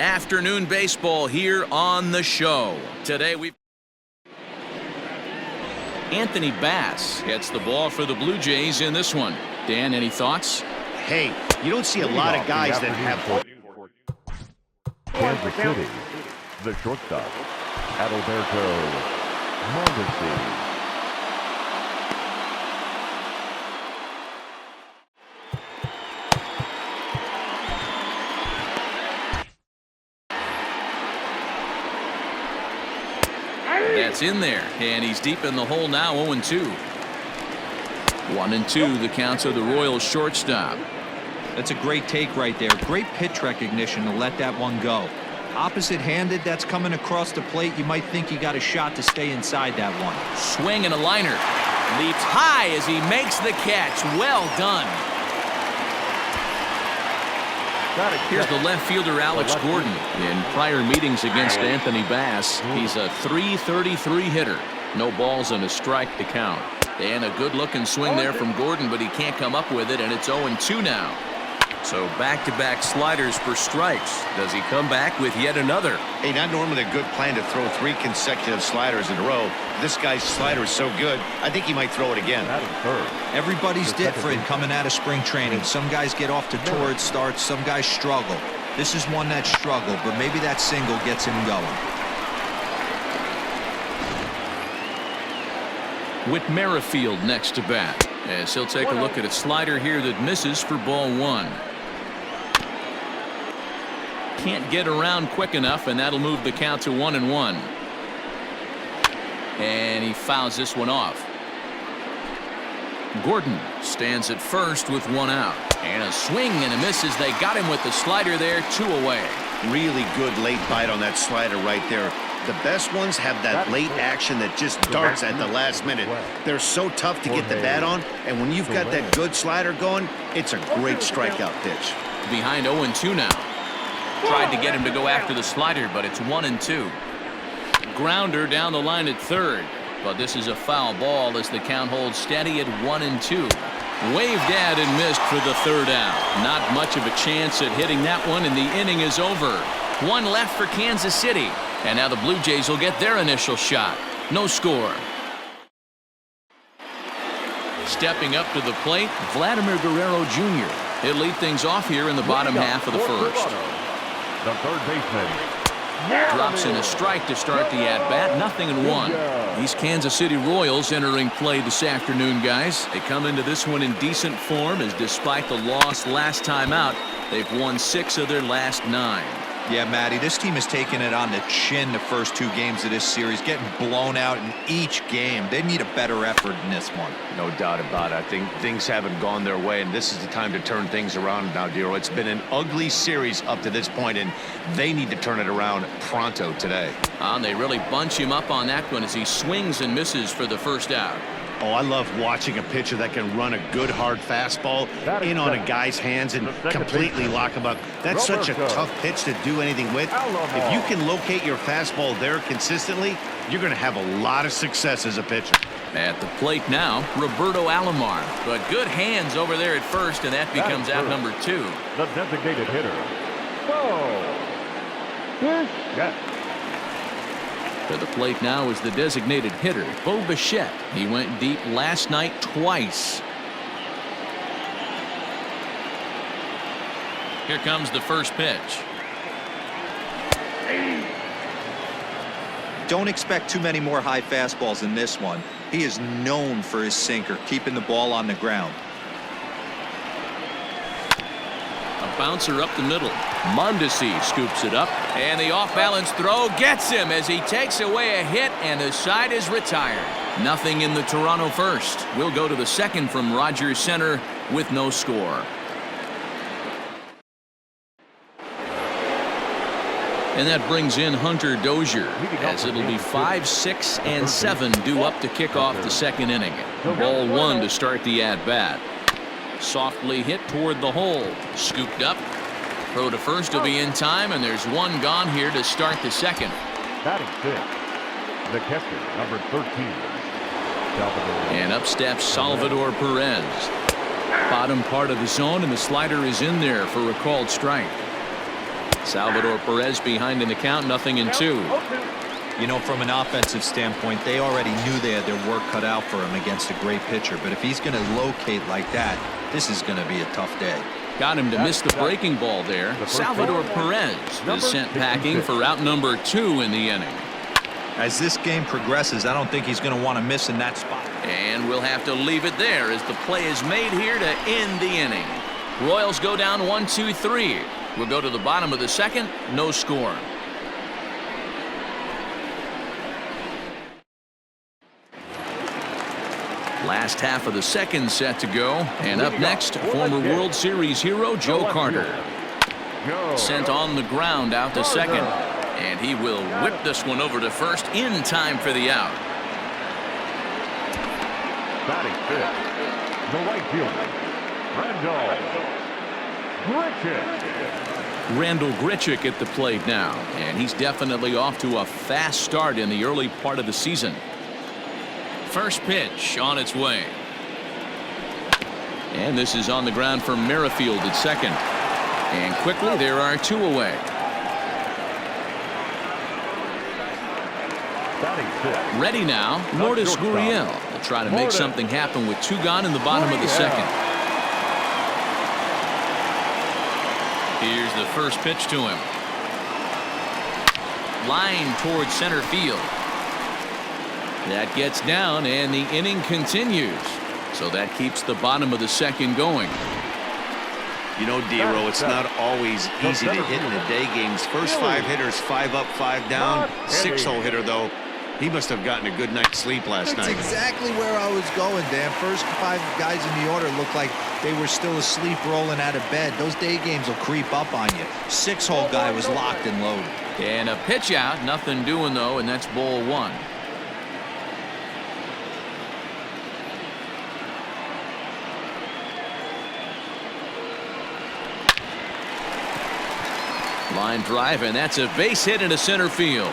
Afternoon baseball here on the show. Today we've Anthony Bass gets the ball for the Blue Jays in this one. Dan, any thoughts? Hey, you don't see a lot of guys that have... Kansas City, the shortstop, Adalberto Mondesi. That's in there, and he's deep in the hole now, 0-2. 1-2, the counts of the Royals shortstop. That's a great take right there. Great pitch recognition to let that one go. Opposite-handed, that's coming across the plate. You might think he got a shot to stay inside that one. Swing and a liner. Leaps high as he makes the catch. Well done. Here's the left fielder, Alex Gordon. In prior meetings against Anthony Bass, he's a .333 hitter. No balls and a strike to count. And a good-looking swing there from Gordon, but he can't come up with it, and it's 0-2 now. So back-to-back sliders for strikes. Does he come back with yet another? Hey, not normally a good plan to throw 3 consecutive sliders in a row. This guy's slider is so good, I think he might throw it again. Everybody's different coming out of spring training. Some guys get off to torrid starts, some guys struggle. This is one that struggled, but maybe that single gets him going. Whit Merrifield next to bat, as he'll take a look at a slider here that misses for ball 1. Can't get around quick enough, and that'll move the count to 1-1. And he fouls this one off. Gordon stands at first with 1 out. And a swing and a miss as they got him with the slider there, 2 away. Really good late bite on that slider right there. The best ones have that late action that just darts at the last minute. They're so tough to get the bat on, and when you've got that good slider going, it's a great strikeout pitch. Behind 0-2 now. Tried to get him to go after the slider, but it's 1-2. Grounder down the line at third, but this is a foul ball as the count holds steady at 1-2. Waved at and missed for the third out. Not much of a chance at hitting that one, and the inning is over. 1 left for Kansas City, and now the Blue Jays will get their initial shot. No score. Stepping up to the plate, Vladimir Guerrero Jr. He'll lead things off here in the bottom half of the first. The third baseman Drops in a strike to start the at-bat. 0-1. These Kansas City Royals entering play this afternoon, guys. They come into this one in decent form, as despite the loss last time out, they've won 6 of their last 9. Yeah, Matty, this team has taken it on the chin the first 2 games of this series, getting blown out in each game. They need a better effort in this one. No doubt about it. I think things haven't gone their way, and this is the time to turn things around now, Dero. It's been an ugly series up to this point, and they need to turn it around pronto today. And they really bunch him up on that one as he swings and misses for the first out. Oh, I love watching a pitcher that can run a good hard fastball in on a guy's hands and completely lock him up. That's such a tough pitch to do anything with. If you can locate your fastball there consistently, you're going to have a lot of success as a pitcher. At the plate now, Roberto Alomar, but good hands over there at first, and that becomes out number 2. The designated hitter. To the plate now is the designated hitter, Bo Bichette. He went deep last night twice. Here comes the first pitch. Don't expect too many more high fastballs in this one. He is known for his sinker, keeping the ball on the ground. A bouncer up the middle. Mondesi scoops it up, and the off-balance throw gets him as he takes away a hit, and the side is retired. Nothing in the Toronto first. We'll go to the second from Rogers Center with no score. And that brings in Hunter Dozier, as it'll be 5, 6, and 7 due up to kick off the second inning. Ball 1 to start the at-bat. Softly hit toward the hole. Scooped up. Throw to first will be in time, and there's 1 gone here to start the second. Batting 5th, the catcher, number 13. And up steps Salvador Perez. Bottom part of the zone, and the slider is in there for a called strike. Salvador Perez behind in the count, 0-2. You know, from an offensive standpoint, they already knew they had their work cut out for him against a great pitcher. But if he's going to locate like that, this is going to be a tough day. Got him to miss the breaking ball there. Salvador Perez is sent packing for out number 2 in the inning. As this game progresses, I don't think he's going to want to miss in that spot. And we'll have to leave it there as the play is made here to end the inning. Royals go down 1-2-3. We'll go to the bottom of the second. No score. Last half of the second set to go. And up next, former World Series hero Joe Carter. Sent on the ground out to second. And he will whip this one over to first in time for the out. Batting fifth, the right fielder, Randall Grichuk at the plate now. And he's definitely off to a fast start in the early part of the season. First pitch on its way. And this is on the ground for Merrifield at second. And quickly there are 2 away. Ready now, Lourdes Gurriel will try to make something happen with 2 gone in the bottom of the second. Here's the first pitch to him. Line towards center field. That gets down and the inning continues. So that keeps the bottom of the second going. You know, Dero, it's not always easy to hit in the day games. First 5 hitters, 5 up, 5 down. 6-hole hitter, though. He must have gotten a good night's sleep last night. That's exactly where I was going, Dan. First 5 guys in the order looked like they were still asleep rolling out of bed. Those day games will creep up on you. 6-hole guy was locked and loaded. And a pitch out, nothing doing though, and that's ball 1. Line drive, and that's a base hit into center field.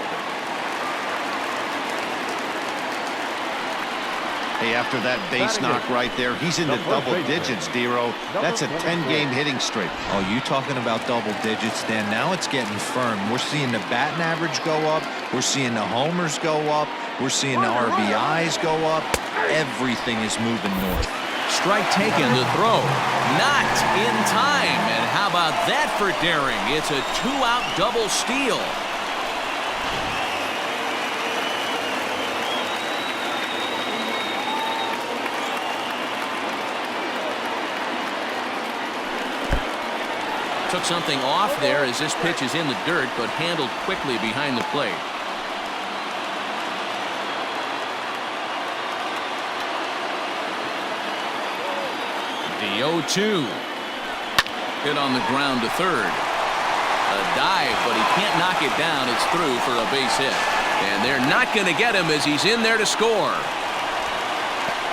Hey, after that base knock right there, he's into double digits, Dero. That's a 10-game hitting streak. Oh, you talking about double digits, Dan? Now it's getting firm. We're seeing the batting average go up. We're seeing the homers go up. We're seeing the RBIs go up. Everything is moving north. Strike taken, the throw. Not in time. And how about that for daring? It's a 2-out double steal. Took something off there as this pitch is in the dirt, but handled quickly behind the plate. The 0-2. Hit on the ground to third. A dive, but he can't knock it down. It's through for a base hit. And they're not going to get him as he's in there to score.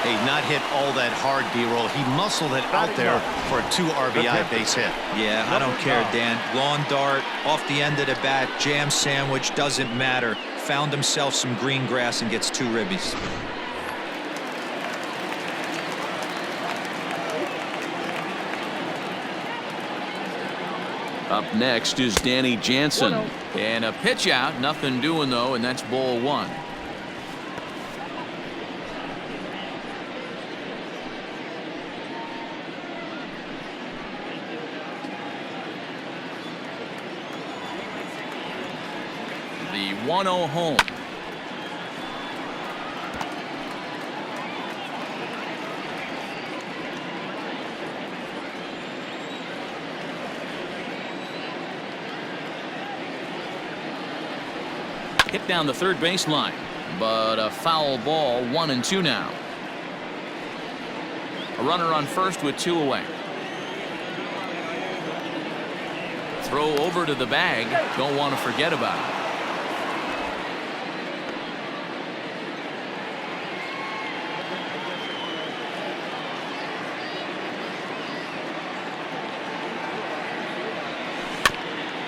Hey, not hit all that hard, D-roll. He muscled it out there for a 2 RBI base hit. Yeah, I don't care, Dan. Lawn dart, off the end of the bat, jam sandwich, doesn't matter. Found himself some green grass and gets 2 ribbies. Up next is Danny Jansen. And a pitch out, nothing doing though, and that's ball 1. The 1-0 home. Hit down the third baseline, but a foul ball. 1-2 now. A runner on first with 2 away. Throw over to the bag. Don't want to forget about it.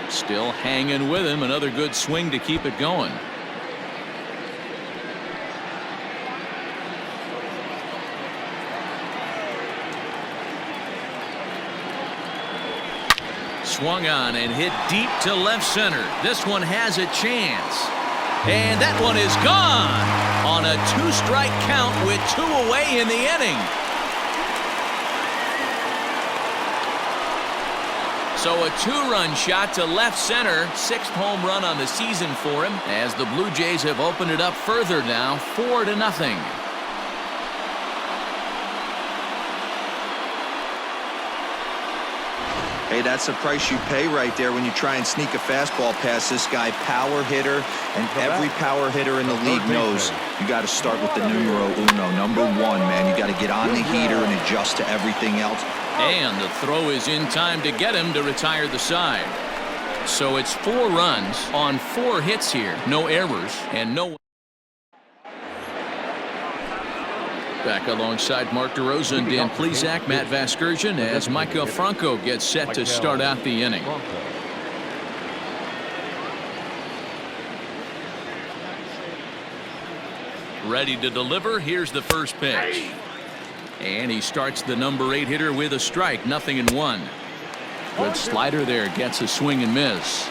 Still hanging with him. Another good swing to keep it going. Swung on and hit deep to left center. This one has a chance. And that one is gone on a 2-strike count with 2 away in the inning. So a 2-run shot to left center. 6th home run on the season for him as the Blue Jays have opened it up further now, 4-0. Hey, that's the price you pay right there when you try and sneak a fastball past this guy. Power hitter, and every power hitter in the league knows you got to start with the numero uno, number 1, man. You got to get on the heater and adjust to everything else. And the throw is in time to get him to retire the side. So it's 4 runs on 4 hits here. No errors and no. Back alongside Mark DeRosa and Dan Plesac, Matt Vasgersian, as Maikel Franco gets set to start out the inning. Ready to deliver. Here's the first pitch. And he starts the number 8 hitter with a strike, 0-1. Good slider there, gets a swing and miss.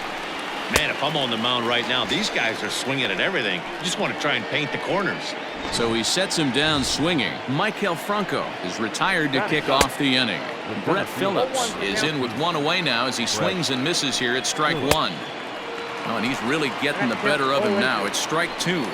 Man, if I'm on the mound right now, these guys are swinging at everything. You just want to try and paint the corners. So he sets him down swinging. Maikel Franco is retired to kick off the inning. Brett Phillips is in with 1 away now as he swings and misses here at strike 1. Oh, and he's really getting the better of him now. It's strike 2.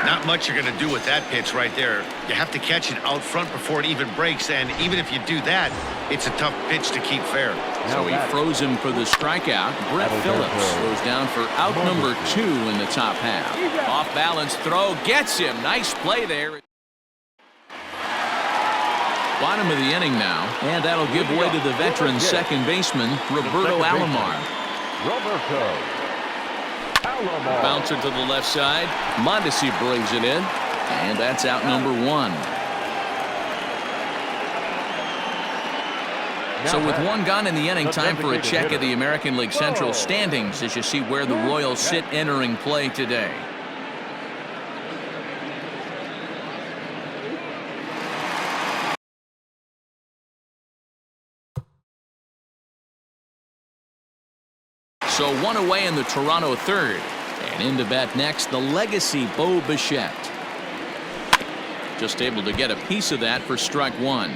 Not much you're going to do with that pitch right there. You have to catch it out front before it even breaks, and even if you do that, it's a tough pitch to keep fair. So he froze him for the strikeout. Brett Phillips goes down for out number 2 in the top half. Off balance throw gets him. Nice play there. Bottom of the inning now, and that'll give way to the veteran second baseman Roberto Alomar. Bouncer to the left side. Mondesi brings it in, and that's out number 1. So with 1 gone in the inning, time for a check of the American League Central standings as you see where the Royals sit entering play today. So 1 away in the Toronto 3rd. And in to bat next, the legacy Bo Bichette. Just able to get a piece of that for strike 1.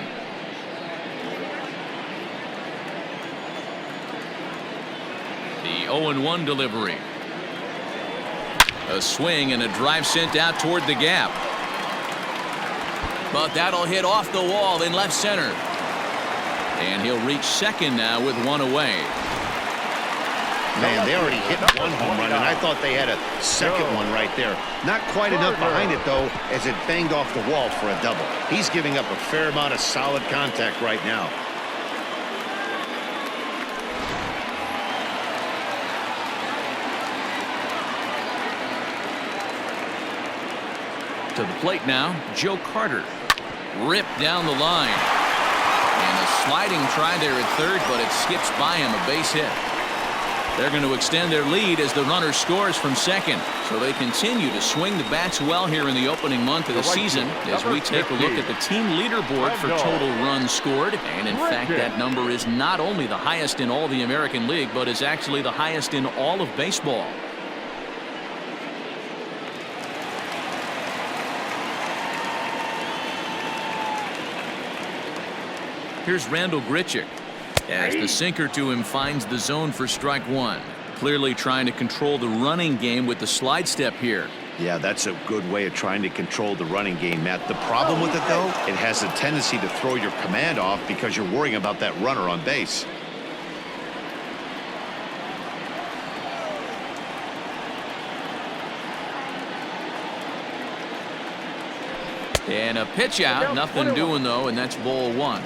The 0-1 delivery. A swing and a drive sent out toward the gap. But that'll hit off the wall in left center. And he'll reach second now with 1 away. Man, they already hit 1 home run, and I thought they had a second one right there. Not quite enough behind it, though, as it banged off the wall for a double. He's giving up a fair amount of solid contact right now. To the plate now, Joe Carter. Ripped down the line. And a sliding try there at third, but it skips by him, a base hit. They're going to extend their lead as the runner scores from second. So they continue to swing the bats well here in the opening month of the season as we take a look at the team leaderboard for total runs scored. And in fact, that number is not only the highest in all the American League, but is actually the highest in all of baseball. Here's Randall Grichuk as the sinker to him finds the zone for strike 1. Clearly trying to control the running game with the slide step here. Yeah, that's a good way of trying to control the running game, Matt. The problem with it, though, it has a tendency to throw your command off because you're worrying about that runner on base. And a pitch out, nothing doing though, and that's ball 1.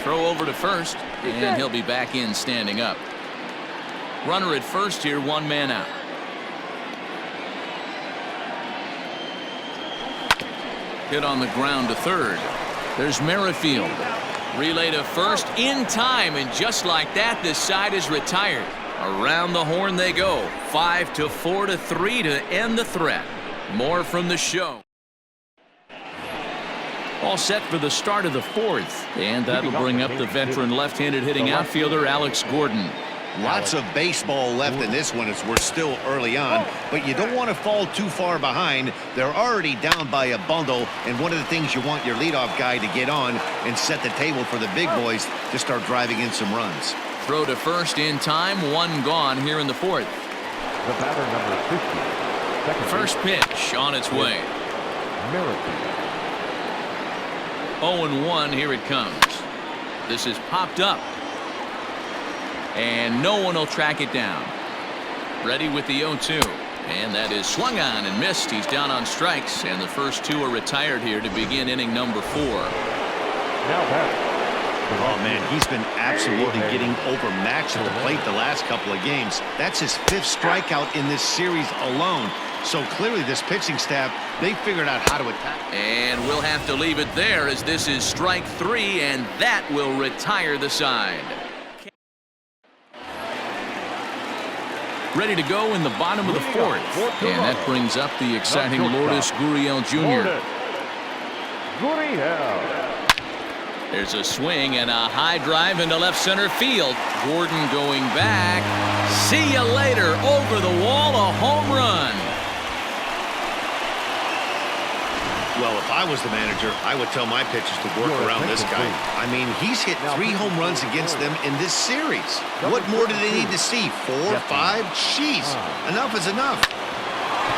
Throw over to first, and he'll be back in standing up. Runner at first here, 1 man out. Hit on the ground to third. There's Merrifield. Relay to first in time, and just like that, this side is retired. Around the horn they go. 5-4 to 3 to end the threat. More from the show. All set for the start of the fourth. And that'll bring up the veteran left-handed hitting outfielder Alex Gordon. Lots of baseball left in this one as we're still early on, but you don't want to fall too far behind. They're already down by a bundle, and one of the things you want your leadoff guy to get on and set the table for the big boys to start driving in some runs. Throw to first in time. One gone here in the fourth. The batter number 50. First pitch on its way. 0-1. Here it comes. This is popped up. And no one will track it down. Ready with the 0-2. And that is swung on and missed. He's down on strikes. And the first two are retired here to begin inning number 4. Now batter. Oh, man, he's been absolutely getting overmatched at the plate the last couple of games. That's his 5th strikeout in this series alone. So clearly this pitching staff, they figured out how to attack. And we'll have to leave it there as this is strike 3, and that will retire the side. Ready to go in the bottom of the fourth. And that brings up the exciting Lourdes Gurriel Jr. There's a swing and a high drive into left center field. Gordon going back. See you later. Over the wall, a home run. Well, if I was the manager, I would tell my pitchers to work around this guy. I mean, he's hit 3 home runs against them in this series. What more do they need to see? 4, 5? Jeez, enough is enough.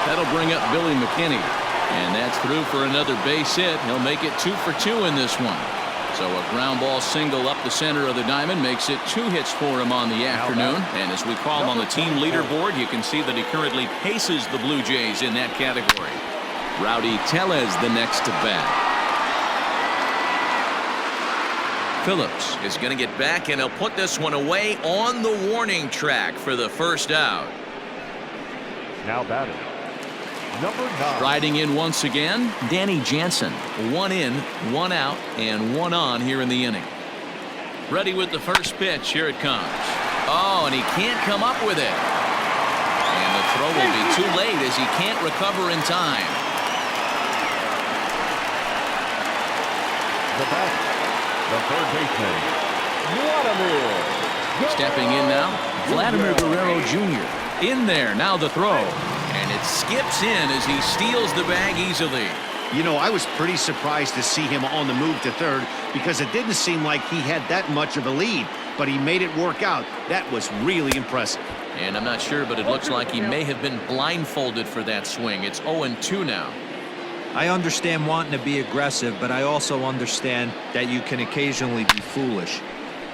That'll bring up Billy McKinney. And that's through for another base hit. He'll make it 2 for 2 in this one. So a ground ball single up the center of the diamond makes it 2 hits for him on the afternoon. And as we call him on the team leaderboard, you can see that he currently paces the Blue Jays in that category. Rowdy Tellez the next to bat. Phillips is going to get back, and he'll put this one away on the warning track for the first out. Now batting. Number 9. Riding in once again, Danny Jansen. 1 in, 1 out, and 1 on here in the inning. Ready with the first pitch. Here it comes. Oh, and he can't come up with it. And the throw will be too late as he can't recover in time. The batter, the third baseman, Vladimir. Stepping in now, Vladimir Guerrero Jr. In there, now the throw. And it skips in as he steals the bag easily. You know, I was pretty surprised to see him on the move to third because it didn't seem like he had that much of a lead. But he made it work out. That was really impressive. And I'm not sure, but it looks like he may have been blindfolded for that swing. It's 0-2 now. I understand wanting to be aggressive, but I also understand that you can occasionally be foolish.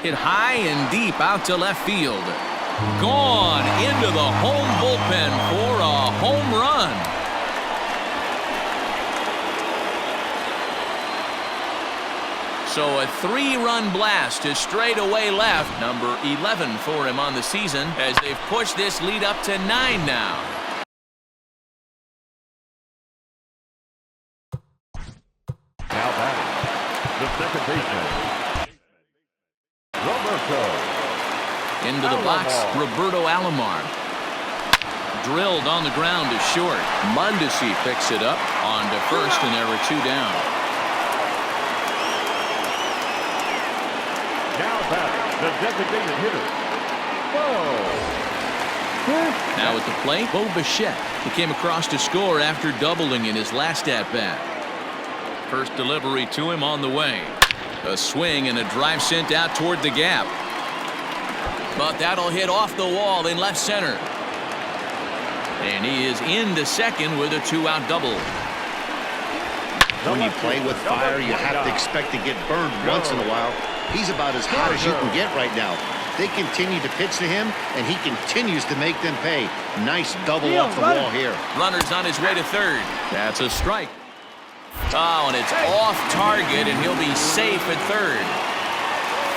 Hit high and deep out to left field. Gone into the home bullpen for a home run. So a 3-run blast to straightaway left. Number 11 for him on the season as they've pushed this lead up to 9 now. Now batting, the second baseman, Roberto. Into the box, Roberto Alomar. Drilled on the ground to short. Mondesi picks it up on to first, and there were 2 down. Now batting, the designated hitter, Bo. Now at the plate, Bo Bichette. He came across to score after doubling in his last at-bat. First delivery to him on the way. A swing and a drive sent out toward the gap. But that'll hit off the wall in left center. And he is into second with a 2-out double. When you play with fire, you have to expect to get burned once in a while. He's about as hot as you can get right now. They continue to pitch to him, and he continues to make them pay. Nice double off the wall here. Runner's on his way to third. That's a strike. Oh, and it's off target, and he'll be safe at third.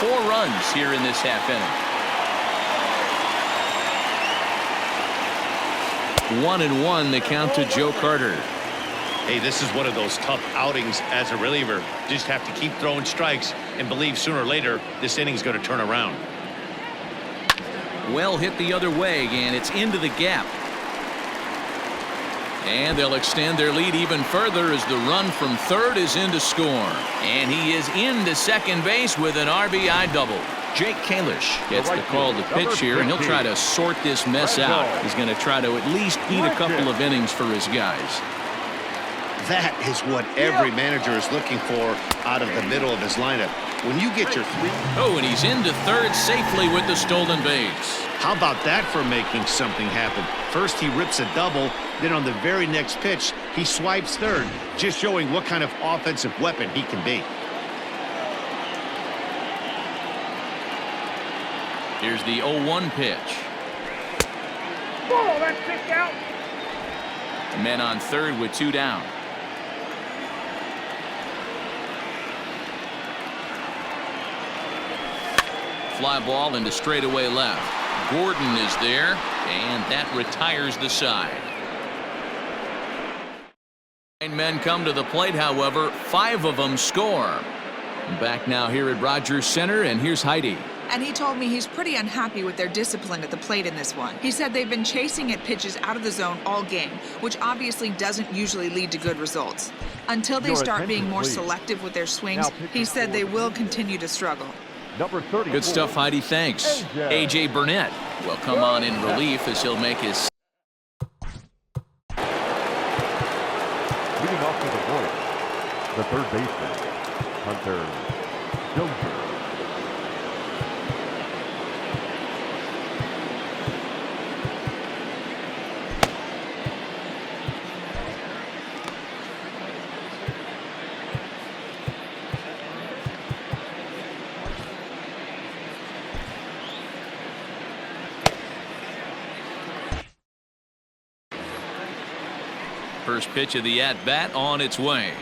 4 runs here in this half inning. 1-1 the count to Joe Carter. Hey, this is one of those tough outings as a reliever. Just have to keep throwing strikes and believe sooner or later this inning's going to turn around. Well hit the other way, and it's into the gap. And they'll extend their lead even further as the run from third is in to score. And he is into second base with an RBI double. Jake Kalish gets the call to pitch here, and he'll try to sort this mess out. He's going to try to at least eat a couple of innings for his guys. That is what every manager is looking for out of the middle of his lineup. When you get your three... Oh, and he's into third safely with the stolen base. How about that for making something happen? First he rips a double, then on the very next pitch he swipes third, just showing what kind of offensive weapon he can be. Here's the 0-1 pitch. Whoa, that's 6 out. Men on third with 2 down. Fly ball into straightaway left. Gordon is there, and that retires the side. 9 men come to the plate, however, 5 of them score. Back now here at Rogers Center, and here's Heidi. And he told me he's pretty unhappy with their discipline at the plate in this one. He said they've been chasing at pitches out of the zone all game, which obviously doesn't usually lead to good results. Until they start being more selective with their swings, he said they will continue to struggle. Number 30. Good stuff, Heidi. Thanks. A.J. Burnett will come on in relief as he'll make his... Leading off to the plate, the third baseman, Hunter Dozier. First pitch of the at-bat on its way.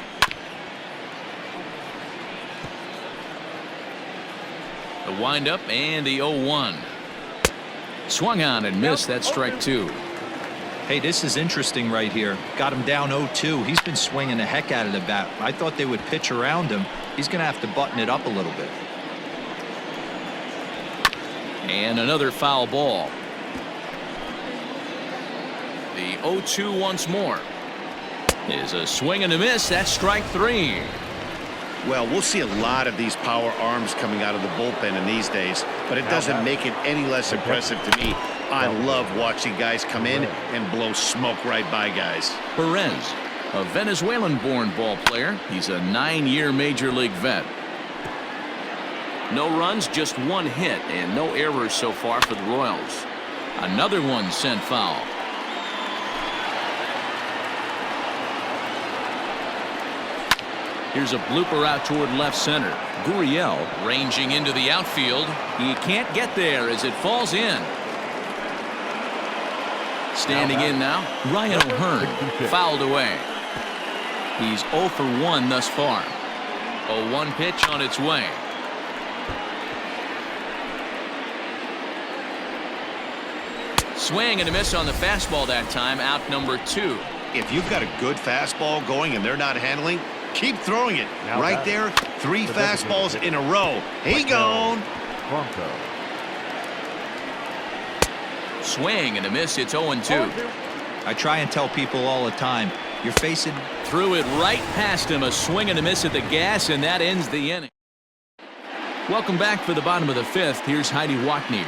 The windup and the 0-1. Swung on and missed. That's strike 2. Hey, this is interesting right here. Got him down 0-2. He's been swinging the heck out of the bat. I thought they would pitch around him. He's going to have to button it up a little bit. And another foul ball. The 0-2 once more. Is a swing and a miss. That's strike 3. Well, we'll see a lot of these power arms coming out of the bullpen in these days, but it doesn't make it any less impressive to me. I love watching guys come in and blow smoke right by guys. Perez, a Venezuelan-born ball player. He's a 9-year Major League vet. No runs, just 1 hit, and no errors so far for the Royals. Another one sent foul. Here's a blooper out toward left center. Gurriel ranging into the outfield. He can't get there as it falls in. Standing in now, Ryan O'Hearn, fouled away. He's 0 for 1 thus far. 0-1 pitch on its way. Swing and a miss on the fastball that time, out number 2. If you've got a good fastball going and they're not handling, keep throwing it. Right there, 3 fastballs in a row. He gone. Bronco. Swing and a miss. It's 0-2. I try and tell people all the time, you're facing... Threw it right past him. A swing and a miss at the gas, and that ends the inning. Welcome back for the bottom of the 5th. Here's Heidi Watney.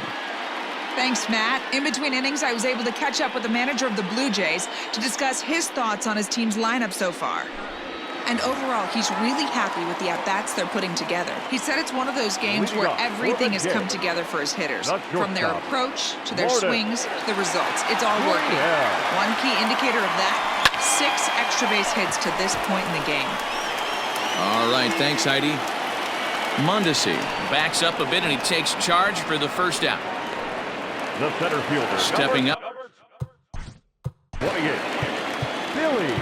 Thanks, Matt. In between innings, I was able to catch up with the manager of the Blue Jays to discuss his thoughts on his team's lineup so far. And overall, he's really happy with the at-bats they're putting together. He said it's one of those games where everything has come together for his hitters. From their approach, to their swings, to the results. It's all working. One key indicator of that, 6 extra base hits to this point in the game. All right, thanks, Heidi. Mondesi backs up a bit, and he takes charge for the first out. The center fielder. Stepping up. 28. Billy.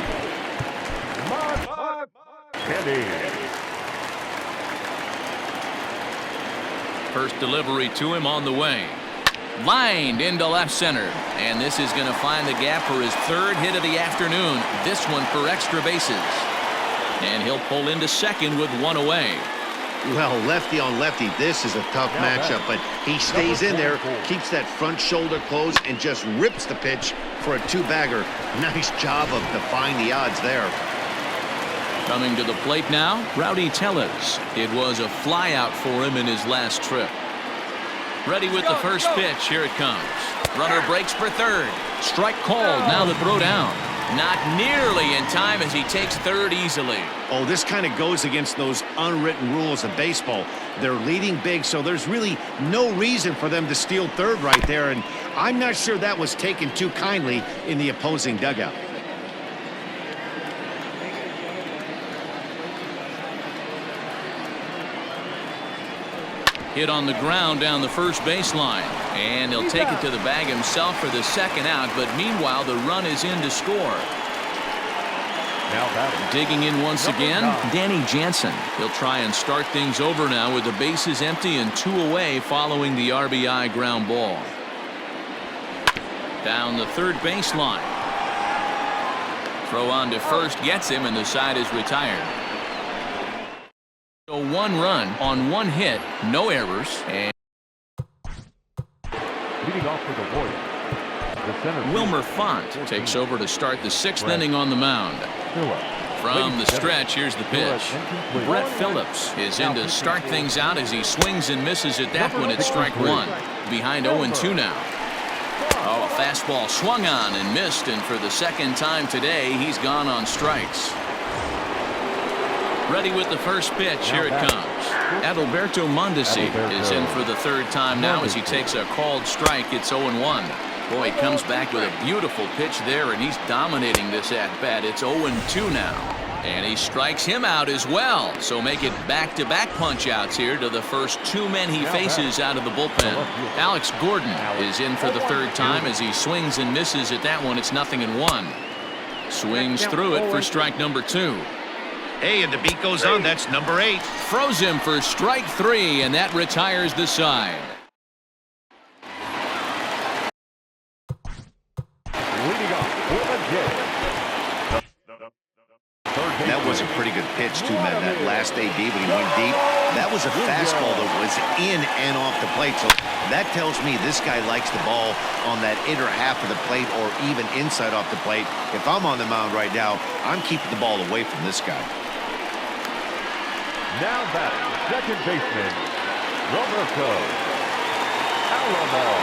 Candy. First delivery to him on the way. Lined into left center. And this is going to find the gap for his 3rd hit of the afternoon. This one for extra bases. And he'll pull into second with 1 away. Well, lefty on lefty, this is a tough matchup, but he stays in there, keeps that front shoulder closed, and just rips the pitch for a two-bagger. Nice job of defying the odds there. Coming to the plate now, Rowdy Tellez. It was a flyout for him in his last trip. Ready with the first pitch. Here it comes. Runner breaks for third. Strike called. Now the throw down. Not nearly in time as he takes third easily. Oh, this kind of goes against those unwritten rules of baseball. They're leading big, so there's really no reason for them to steal third right there, and I'm not sure that was taken too kindly in the opposing dugout. Hit on the ground down the first baseline, and he'll take it to the bag himself for the second out, but meanwhile the run is in to score. Now batting. Digging in once again, Danny Jansen. He'll try and start things over now with the bases empty and 2 away following the RBI ground ball. Down the third baseline. Throw on to first gets him, and the side is retired. So 1 run on 1 hit, no errors, and Leading off for the Warriors, the center Wilmer fielder, Font takes over to start the 6th inning on the mound. Phillips. From the stretch, here's the pitch. Brett Phillips is in to start things out as he swings and misses at that one at strike 1. Behind 0-2 now. Oh, a fastball swung on and missed, and for the second time today, he's gone on strikes. Ready with the first pitch. Here it comes. Adalberto Mondesi is in for the third time now as he takes a called strike. It's 0-1. Boy, he comes back with a beautiful pitch there, and he's dominating this at-bat. It's 0-2 now. And he strikes him out as well. So make it back-to-back punch-outs here to the first 2 men he faces out of the bullpen. Alex Gordon is in for the third time as he swings and misses at that one. It's 0-1. Swings through it for strike number 2. Hey, and the beat goes on. That's number 8. Throws him for strike 3, and that retires the side. Leading off for the Jays. That was a pretty good pitch, too, man. That last AB when he went deep, that was a fastball that was in and off the plate. So that tells me this guy likes the ball on that inner half of the plate or even inside off the plate. If I'm on the mound right now, I'm keeping the ball away from this guy. Now batting, second baseman, Roberto Alomar.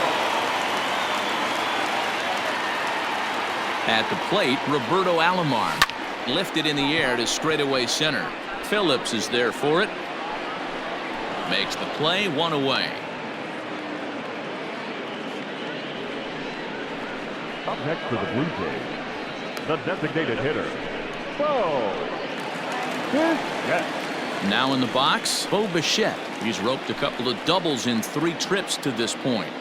At the plate, Roberto Alomar. Lifted in the air to straightaway center. Phillips is there for it. Makes the play, 1 away. Up next for the Blue Jays, the designated hitter, Bo Bichette. Now in the box, Bo Bichette. He's roped a couple of doubles in 3 trips to this point.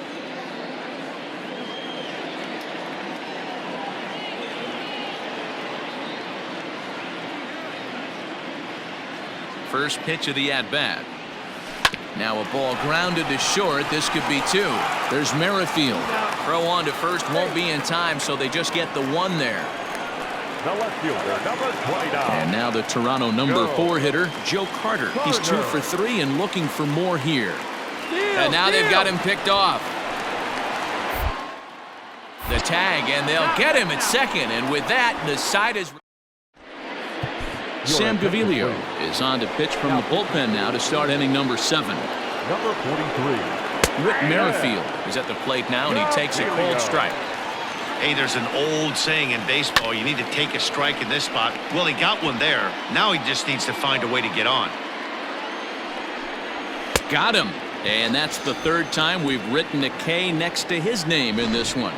First pitch of the at-bat. Now a ball grounded to short. This could be 2. There's Merrifield. Throw on to first won't be in time, so they just get the 1 there. The left fielder, number 29. And now the Toronto number 4 hitter, Joe Carter. He's 2 for 3 and looking for more here. And now they've got him picked off. The tag, and they'll get him at second. And with that, the side is... Sam Gaviglio is on to pitch from the bullpen now to start inning number 7. Number 43. Whit Merrifield is at the plate now, and he takes a cold strike. Hey, there's an old saying in baseball, you need to take a strike in this spot. Well, he got one there. Now he just needs to find a way to get on. Got him. And that's the 3rd time we've written a K next to his name in this one.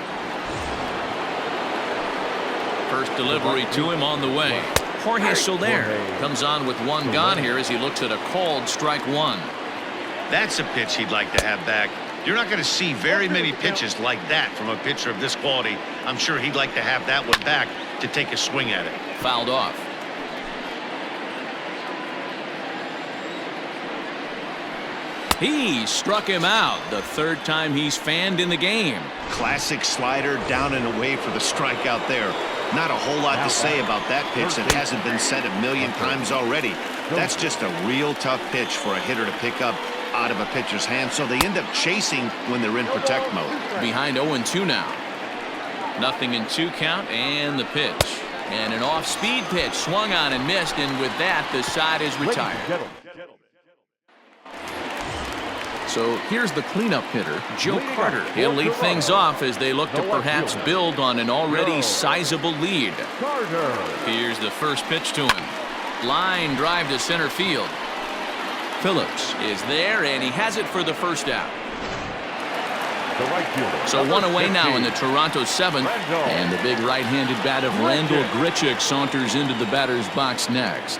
First delivery to him on the way. Jorge Soler comes on with 1 gone here as he looks at a called strike 1. That's a pitch he'd like to have back. You're not going to see very many pitches like that from a pitcher of this quality. I'm sure he'd like to have that one back to take a swing at it. Fouled off. He struck him out, the 3rd time he's fanned in the game. Classic slider down and away for the strikeout there. Not a whole lot to say about that pitch that hasn't been said a million times already. That's just a real tough pitch for a hitter to pick up out of a pitcher's hand, so they end up chasing when they're in protect mode. Behind 0-2 now. 0-2 count, and the pitch. And an off-speed pitch swung on and missed, and with that, the side is retired. So here's the cleanup hitter, Joe Carter. He'll lead things off as they look to perhaps build on an already sizable lead. Here's the first pitch to him. Line drive to center field. Phillips is there, and he has it for the first out. So one away now in the Toronto seventh, and the big right-handed bat of Randal Grichuk saunters into the batter's box next.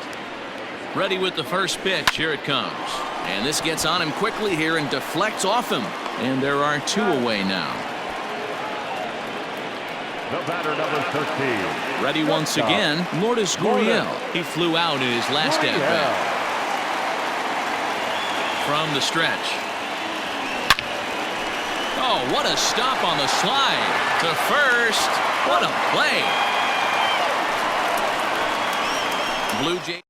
Ready with the first pitch. Here it comes. And this gets on him quickly here and deflects off him. And there are 2 away now. The batter, number 13. Ready once again, Lourdes Gurriel. He flew out in his last at-bat. From the stretch. Oh, what a stop on the slide. To first. What a play. Blue Jays.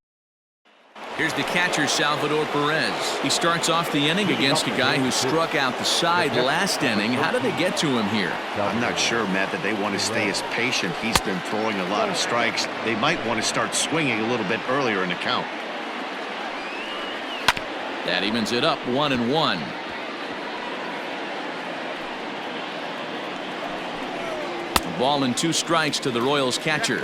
Here's the catcher, Salvador Perez. He starts off the inning against a guy who struck out the side last inning. How did they get to him here? I'm not sure, Matt, that they want to stay as patient. He's been throwing a lot of strikes. They might want to start swinging a little bit earlier in the count. That evens it up 1-1. Ball and 2 strikes to the Royals catcher.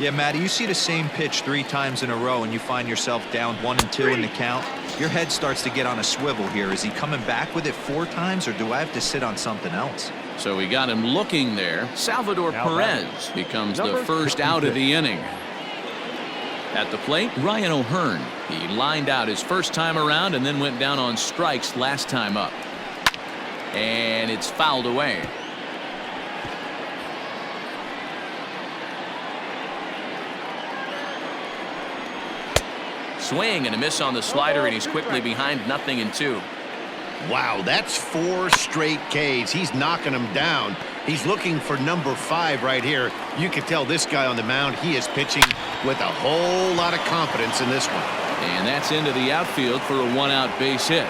Yeah, Matty, you see the same pitch 3 times in a row and you find yourself down 1-2 in the count. Your head starts to get on a swivel here. Is he coming back with it 4 times, or do I have to sit on something else? So we got him looking there. Salvador Perez becomes the first out of the inning. At the plate, Ryan O'Hearn. He lined out his first time around and then went down on strikes last time up. And it's fouled away. Swing and a miss on the slider, and he's quickly behind 0-2. Wow, that's 4 straight Ks. He's knocking them down. He's looking for number 5 right here. You can tell this guy on the mound, he is pitching with a whole lot of confidence in this one. And that's into the outfield for a 1-out base hit.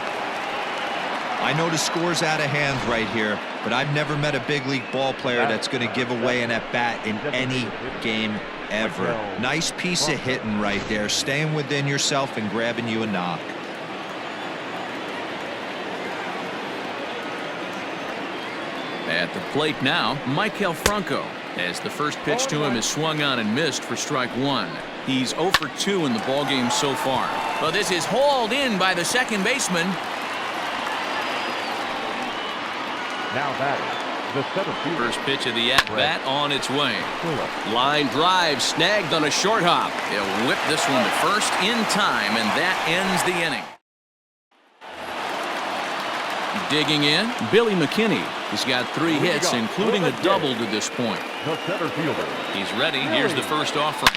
I know the score's out of hand right here, but I've never met a big league ball player that's going to give away an at-bat in any game ever. Nice piece of hitting right there, staying within yourself and grabbing you a knock. At the plate now, Maikel Franco, as the first pitch to him is swung on and missed for strike 1. He's 0 for 2 in the ballgame so far. But this is hauled in by the second baseman. Now batting, the center fielder. First pitch of the at-bat on its way. Line drive snagged on a short hop. He'll whip this one to first in time, and that ends the inning. Digging in, Billy McKinney. He's got 3 hits, including a double to this point. The center fielder. He's ready. Here's the first offering.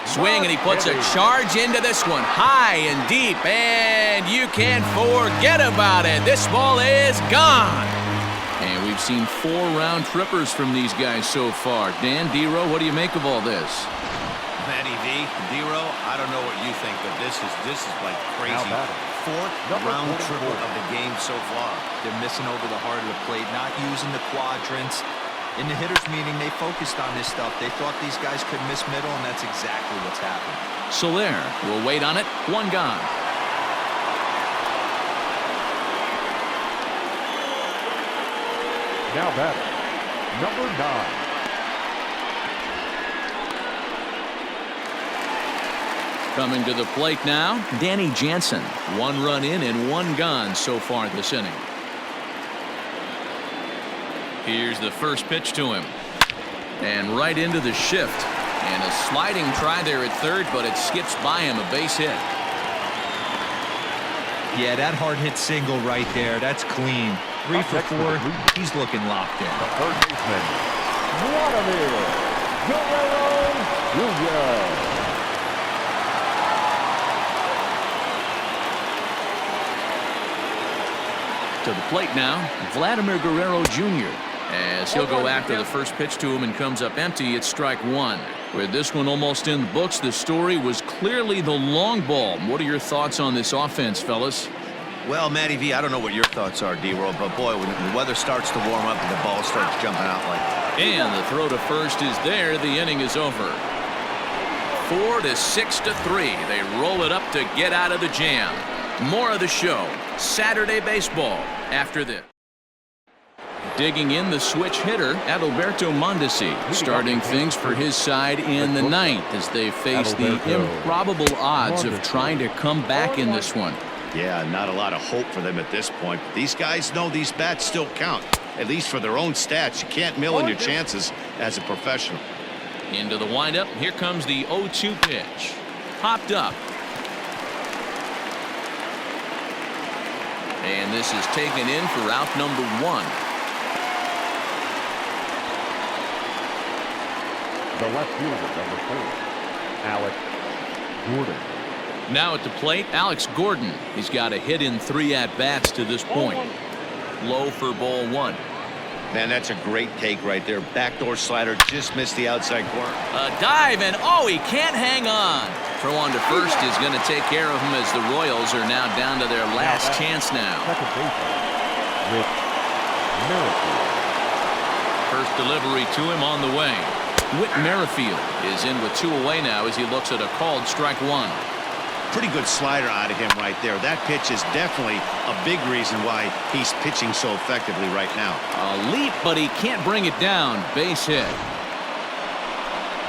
Swing, and he puts a charge into this one. High and deep, and you can't forget about it. This ball is gone. And we've seen 4 round trippers from these guys so far. Dan, D-Row, what do you make of all this? Manny V, D-Row, I don't know what you think, but this is like crazy. 4th round triple of the game so far. They're missing over the heart of the plate, not using the quadrants. In the hitters meeting, they focused on this stuff. They thought these guys could miss middle, and that's exactly what's happened. Soler will wait on it. 1 gone. Now batting, number 9. Coming to the plate now, Danny Jansen. 1 run in and 1 gone so far this inning. Here's the first pitch to him. And right into the shift. And a sliding try there at third, but it skips by him, a base hit. Yeah, that hard hit single right there. That's clean. 3 for 4. He's looking locked in. The third baseman, Vladimir Guerrero Jr. To the plate now, Vladimir Guerrero Jr. As he'll go after the first pitch to him and comes up empty. It's strike one. With this one almost in the books, the story was clearly the long ball. What are your thoughts on this offense, fellas? Well, Matty V, I don't know what your thoughts are, D-Roll, but boy, when the weather starts to warm up and the ball starts jumping out like that. And the throw to first is there. The inning is over. 4-6-3. They roll it up to get out of the jam. More of the show. Saturday baseball after this. Digging in, the switch hitter, Adalberto Mondesi, starting things for his side in the ninth as they face the improbable odds of trying to come back in this one. Yeah, not a lot of hope for them at this point. These guys know these bats still count, at least for their own stats. You can't mill in your chances as a professional. Into the windup. Here comes the 0-2 pitch. Popped up. And this is taken in for out number one. The left fielder, number 4, Alex Gordon. Now at the plate, Alex Gordon. He's got a hit in 3 at-bats to this point. Low for ball one. Man, that's a great take right there. Backdoor slider just missed the outside corner. A dive, and oh, he can't hang on. Throw on to first is going to take care of him as the Royals are now down to their last chance now. Second baseman, Whit Merrifield. First delivery to him on the way. Whit Merrifield is in with 2 away now as he looks at a called strike one. Pretty good slider out of him right there. That pitch is definitely a big reason why he's pitching so effectively right now. A leap, but he can't bring it down. Base hit.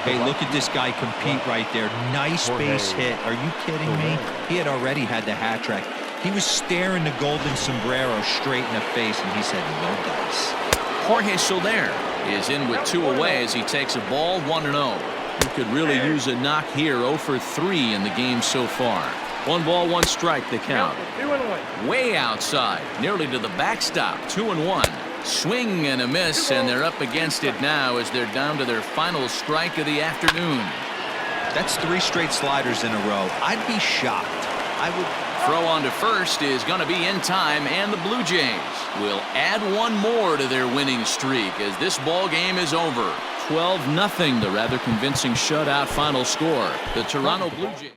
Hey, look at this guy compete right there. Nice base hit. Are you kidding me? He had already had the hat trick. He was staring the golden sombrero straight in the face, and he said, no dice. Jorge Soler is in with 2 away as he takes a ball 1-0. He could really use a knock here. 0 for 3 in the game so far. 1 ball, 1 strike, the count. Way outside, nearly to the backstop. 2-1. Swing and a miss, and they're up against it now as they're down to their final strike of the afternoon. That's 3 straight sliders in a row. I'd be shocked. I would. Throw on to first is going to be in time, and the Blue Jays will add 1 more to their winning streak as this ball game is over. 12-0, the rather convincing shutout final score. The Toronto Blue Jays.